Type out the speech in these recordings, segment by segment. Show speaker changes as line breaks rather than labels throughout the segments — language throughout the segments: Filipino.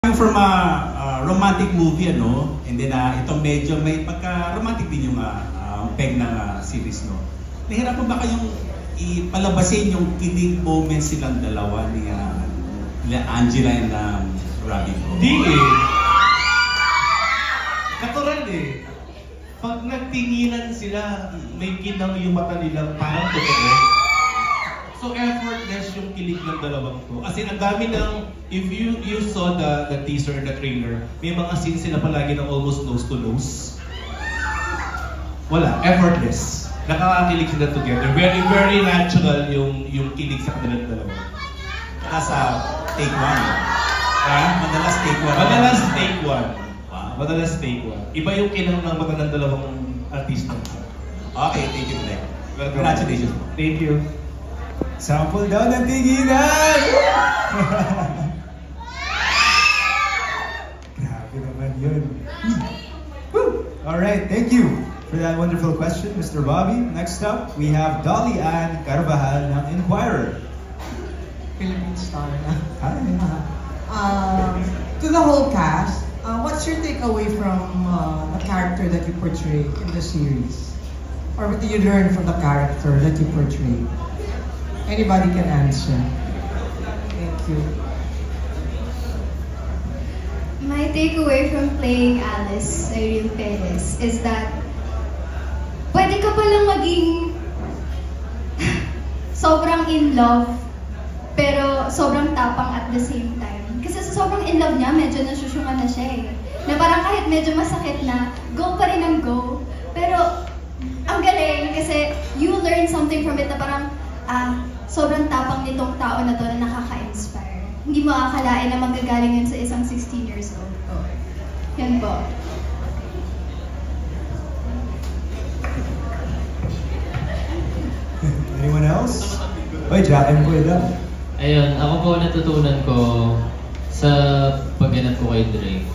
From a romantic movie, ano? And then itong medyo may pagka-romantic din yung peg ng series, no? Nahirapan ba kayong ipalabasin yung kilig moments silang dalawa ni Angela and Robin?
Hindi eh. Natural eh. Pag nagtinginan sila, may kinang yung mata nila parang totoo. So effortless yung kilig ng dalawang to. As in, ang dami ng, if you saw the teaser, the trailer, may mga scenes sila palagi ng almost nose to nose. Wala, effortless. Nakakakilig sila together. Very, very natural yung kilig sa kanilang dalawa.
Nasa take one. Madalas take one.
Madalas take one. Madalas take one. Iba yung kinang ng mata ng dalawang artista.
Okay, thank you, Black. Congratulations.
Thank you.
Sample daw ng tinginan! Grabe naman yun. Alright, thank you for that wonderful question, Mr. Bobby. Next up, we have Dolly Ann Carvajal ng Inquirer.
Philippine Star na.
Hi.
To the whole cast, what's your takeaway from the character that you portray in the series? Or what did you learn from the character that you portray? Anybody can answer. Thank you.
My takeaway from playing Alice, Irene Perez, is that pwede ka palang maging sobrang in love, pero sobrang tapang at the same time. Kasi sa sobrang in love niya, medyo nasyusyungan na siya eh. Na parang kahit medyo masakit na, go pa rin ang go. Pero ang galing kasi you learn something from it na parang sobrang tapang nitong tao na to na nakaka-inspire. Hindi mo akalain na magagaling yun sa isang 16 years old. Yan po.
Anyone else? Oy, Jack and Boy lang.
Ayun, ako po natutunan ko sa pagganap ko kay Drake.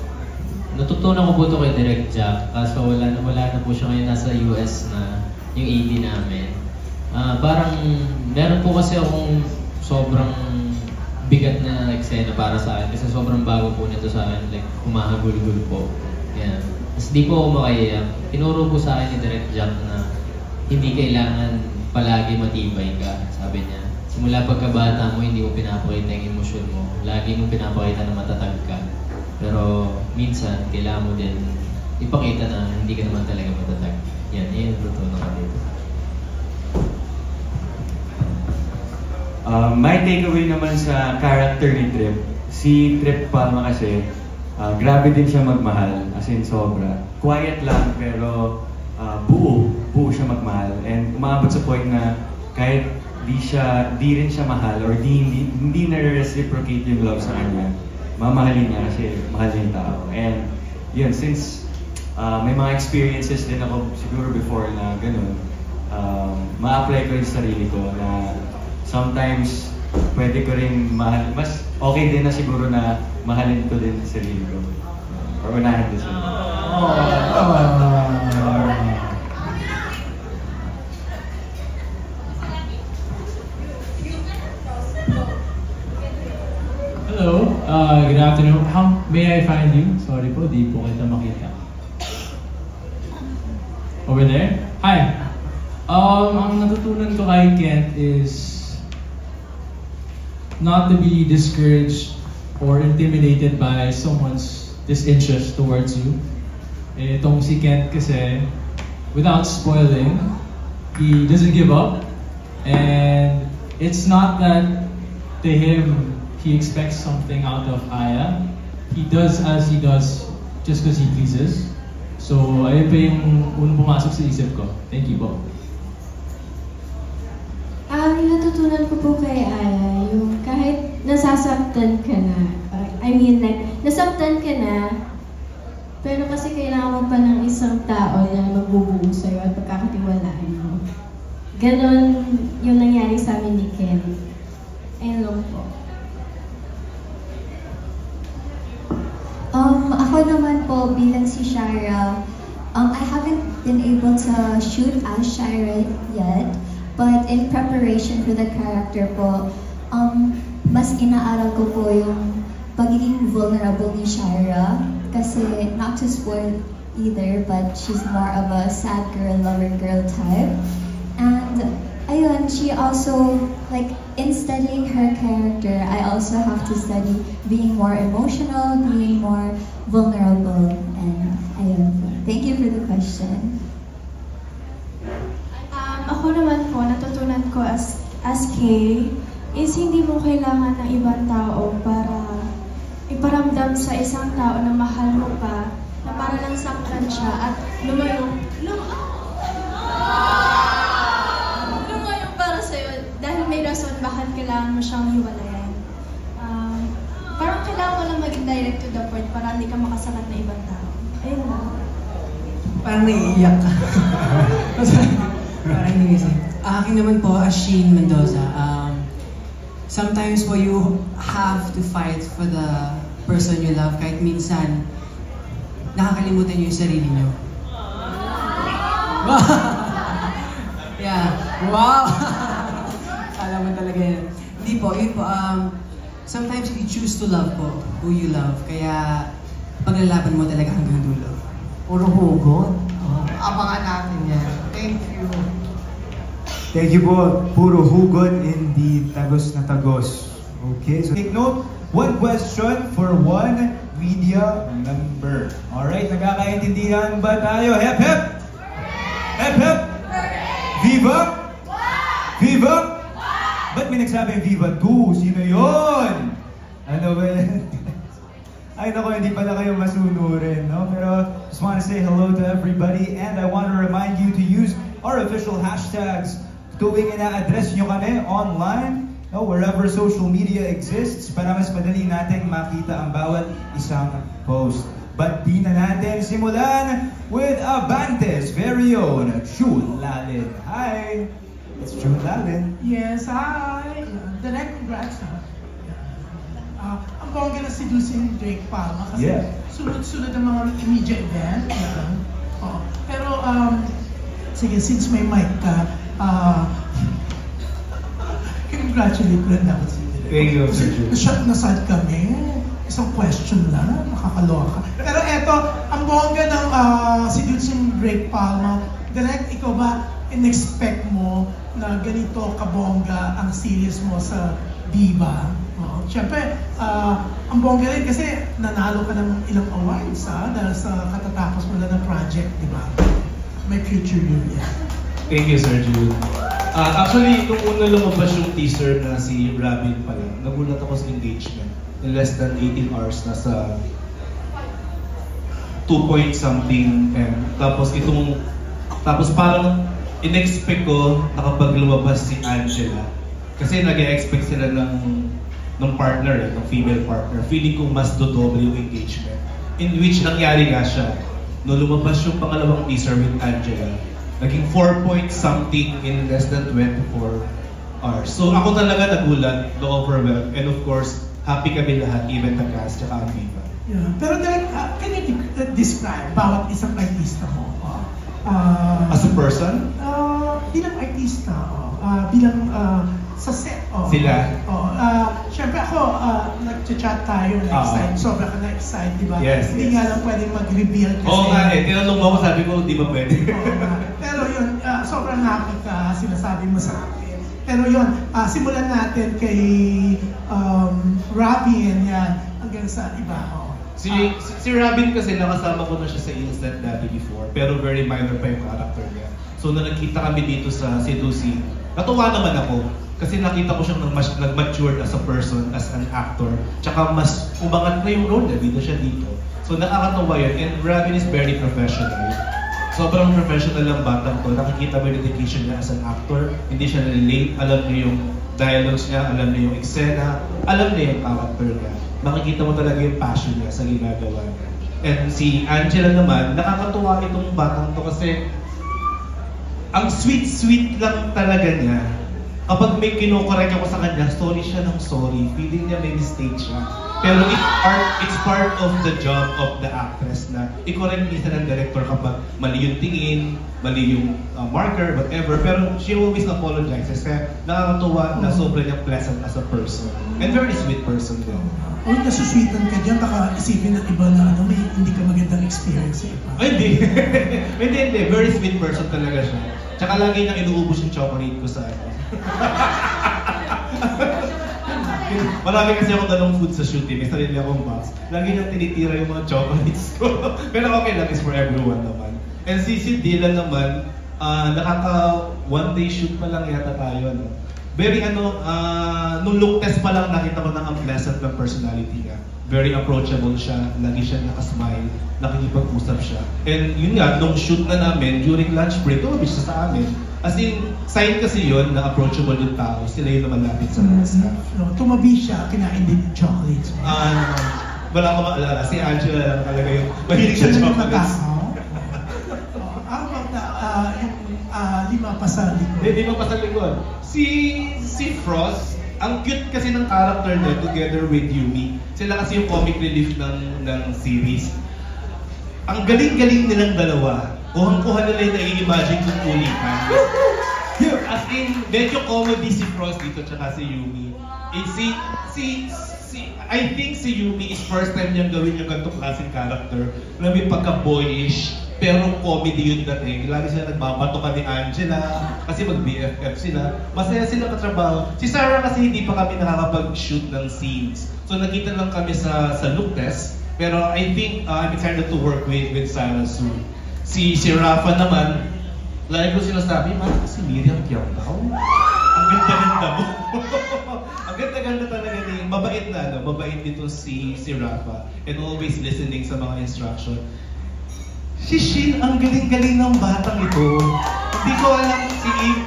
Natutunan ko po ito kay Direct Jack, kaso wala na po siya ngayon nasa US na yung AD namin. Parang meron po kasi akong sobrang bigat na eksena para sa akin kasi sobrang bago po nito sa akin, like humahagul-gul po. Yan. Tapos di po ako makaiyak. Tinuro po sa akin ni Direct Jack na hindi kailangan palagi matibay ka, sabi niya. Simula pagkabata mo, hindi mo pinapakita yung emosyon mo. Lagi mo pinapakita na matatag ka. Pero minsan, kailangan mo din ipakita na hindi ka naman talaga matatag. Yan yung tutunan ko dito.
My takeaway naman sa character ni Trip, si Trip Palma kasi, grabe din siya magmahal, as in sobra. Quiet lang pero buo siya magmahal. And umabot sa point na kahit di rin siya mahal or hindi na-reciprocate yung love sa kanya, mamahalin niya kasi mahal niya yung tao. And yun, since may mga experiences din ako siguro before na ganun, ma-apply ko yung sarili ko na sometimes pwede ko rin mahal, mas okay din na siguro na mahalin ko din sa sarili ko. Or unahin din sila.
Hello, good afternoon. How may I find you? Sorry po, di po kita makita. Over there? Hi. Ang natutunan ko kay Kent is not to be discouraged or intimidated by someone's disinterest towards you. Itong si Kent kasi, without spoiling, he doesn't give up. And it's not that to him, he expects something out of Aya. He does as he does just because he pleases. So, ayun pa yung unang pumasok sa isip ko. Thank you po.
Natutunan ko po kay Aya, yung kahit nasasaktan ka na, nasaktan ka na, pero kasi kailangan mo pa ng isang tao na magbubuo sa'yo at pagkakatiwalaan mo. Ganon yung nangyari sa amin ni Ken. Ayun lang po.
Ako naman po bilang si Shara, I haven't been able to shoot as Shara yet, but in preparation for the character po, mas inaaral ko po yung pagiging vulnerable ni Shira. Kasi, not to spoil either, but she's more of a sad girl, lover girl type. And, ayun, she also, like, in studying her character, I also have to study being more emotional, being more vulnerable, and ayun. Thank you for the question.
Ako naman po, natutunan ko as Kay, is hindi mo kailangan ng ibang tao para iparamdam sa isang tao na mahal mo pa, na para lang saktan siya at lumayo para sa'yo dahil may rason bakit kailangan mo siyang hiwalayan. Parang kailangan mo lang maging direct to the point para hindi ka makasakat na ibang tao. Ayun lang.
Parang naiiyak ka. Parang inisip.
Akin naman po, as Sheen Mendoza, sometimes po you have to fight for the person you love kahit minsan nakakalimutan niyo yung sarili niyo. Yeah. Wow! Alam mo talaga yan. Hindi po, yun po. Sometimes you choose to love po who you love. Kaya paglalaban mo talaga hanggang dulo.
Puro hugot. Abangan natin yan. Thank you.
Thank you po. Puro hugot indeed. Tagos na tagos. Okay, so take note. One question for one media member. Alright, nagkakaintindihan ba tayo? Hep hep! Hep hep! Viva! Viva! Ba't may nagsabing Viva 2? Sino yun? Ano ba yan? Ay naku, hindi pala kayo masunurin, no? Pero just want to say hello to everybody and I want to remind you to use our official hashtags tuwing ina-address nyo kami online, no, wherever social media exists para mas madali nating makita ang bawat isang post. But di na natin simulan with Abante's very own June Lalin. Hi! It's June Lalin.
Yes, hi! Direct congrats, ha? Ang bongga na seducing Drake Palma kasi sunod-sunod ang mga media event. Pero, sige, since may mic ka, congratulate ko rin dapat si Direk.
Thank you, Sir June.
Nasad kami. Isang question lang, nakakaloka. Pero eto, ang bongga ng seducing Drake Palma, Direk, ikaw ba in-expect mo na ganito kabongga ang series mo sa Diva? Siyempre, ang bongga rin kasi nanalo ka ng ilang awards dahil sa katatapos mo na ng project, di ba? May future yun yan.
Thank you, Sir Jude. Actually, nung una lumabas yung teaser na si Robin pala, nagulat ako sa engagement. In less than 18 hours, nasa 2 point something M. Tapos parang in-expect ko na kapag lumabas si Angela. Kasi nag-expect sila ng partner, ng female partner. Feeling ko mas dodoble yung engagement. In which nangyari nga siya. Nung lumabas yung pangalawang teaser with Angela, naging 4 point something in less than 24 hours. So ako talaga nagulat, na-overwhelmed, and of course, happy kami lahat, even the cast, tsaka ang Viva.
Yeah. Pero Direk, can you describe bawat isang artista mo?
As a person?
Bilang artista, bilang sa set.
Sila?
Siyempre ako, nag-chat tayo, na-excite. Sobra ka na-excite, di ba?
Yes,
Hindi nga lang pwedeng mag-reveal kasi.
Oo nga tinanong mo ako, sabi ko, di ba pwede?
Pero yun, sobrang happy ka, sinasabi mo sa akin. Pero yun, simulan natin kay Robin, yan, hanggang sa iba.
Si Robin kasi nakasama ko na siya sa Instant Daddy before, pero very minor pa yung character niya. So na nagkita kami dito sa Seducing, natuwa naman ako kasi nakita ko siyang nag-matured as a person, as an actor. Tsaka mas umangat na yung role niya, dito siya dito. So nakakatawa yun, and Robin is very professional. Sobrang professional lang batang to. Nakikita mo yung dedication niya as an actor. Hindi siya na-relate. Alam niya yung dialogues niya, alam niya yung eksena, alam niya yung character niya. Makikita mo talaga yung passion niya sa ginagawa niya. And si Angela naman, nakakatuwa itong batang to kasi ang sweet-sweet lang talaga niya. Kapag may kinokorek ako sa kanya, sorry siya ng sorry. Feeling niya may mistake siya. Pero it's part of the job of the actress na i-correct minsan ng director kapag mali yung tingin, mali yung marker, whatever. Pero she always apologizes. Kaya nakakatuwa na sobrang niyang pleasant as a person. And very sweet person din.
Kung nasusweetan ka dyan, baka isipin ng iba na may hindi ka magandang experience sa iba.
Ay, hindi. hindi. Very sweet person talaga siya. Tsaka lagi niyang inuubos yung chocolate ko sa akin. Marami kasi akong dalawang food sa shooting. May sarili akong box. Lagi niyang tinitira yung mga chocolates ko. Pero okay lang, it's for everyone naman. And si Dylan naman, nakaka one day shoot pa lang yata tayo. No? Very nung look test pa lang nakita ko na ang pleasant ng personality niya. Very approachable siya, lagi siya nakasmile, nakikipag-usap siya. And yun nga, nung shoot na namin, during lunch break, tumabi siya sa amin. As in, sign kasi yun na approachable yung tao, sila yung lumalapit sa mga staff.
No, tumabi siya, kinain din yung chocolates.
Wala ko maalala, si Angela lang talaga yung mahilig sa chocolates.
Lima pa sa likod.
Lima pa sa likod. Si Frost, ang cute kasi ng character niya together with Yumi. Sila kasi yung comic relief ng series. Ang galing-galing nilang dalawa. Kuhang-kuha nila yung nai-imagine kung ulitan. As in, medyo comedy si Frost dito tsaka si Yumi. I think si Yumi is first time niyang gawin yung ganitong klaseng character na may pagka-boyish, pero comedy yung dating. Lagi sila nagbabato ka ni Angela kasi mag-BFF sila. Masaya sila katrabaho. Si Sarah kasi hindi pa kami nakakapag-shoot ng scenes. So nakita lang kami sa look test. Pero I think I'm excited to work with Sarah soon. Si Rafa naman, lagi ko sinasabi, si Miriam Tiangtao. Ang ganda-ganda mo. Ang ganda-ganda talaga ni, mabait dito si Rafa. And always listening sa mga instruction. Si Shin, ang galing-galing ng batang ito. Hindi ko alam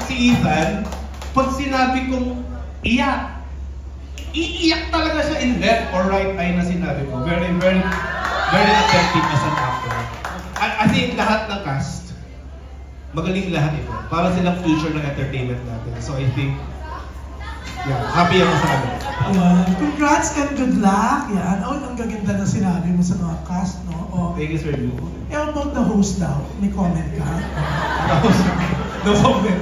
si Ethan, pag sinabi kong iyak, iiyak talaga siya in left or right eye na sinabi ko. Very, very, very effective as an actor. As in, lahat ng cast, magaling lahat ito. Para silang future ng entertainment natin. So I think, happy ako sa amin.
Congrats and good luck. Yan. Ang gaganda na sinabi mo sa mga cast, no?
Thank you, Sir Lu.
How about the host daw? May comment ka?
No comment.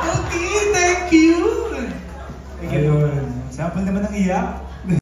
Okay, thank you.
Ayun. Sample naman ng iyak.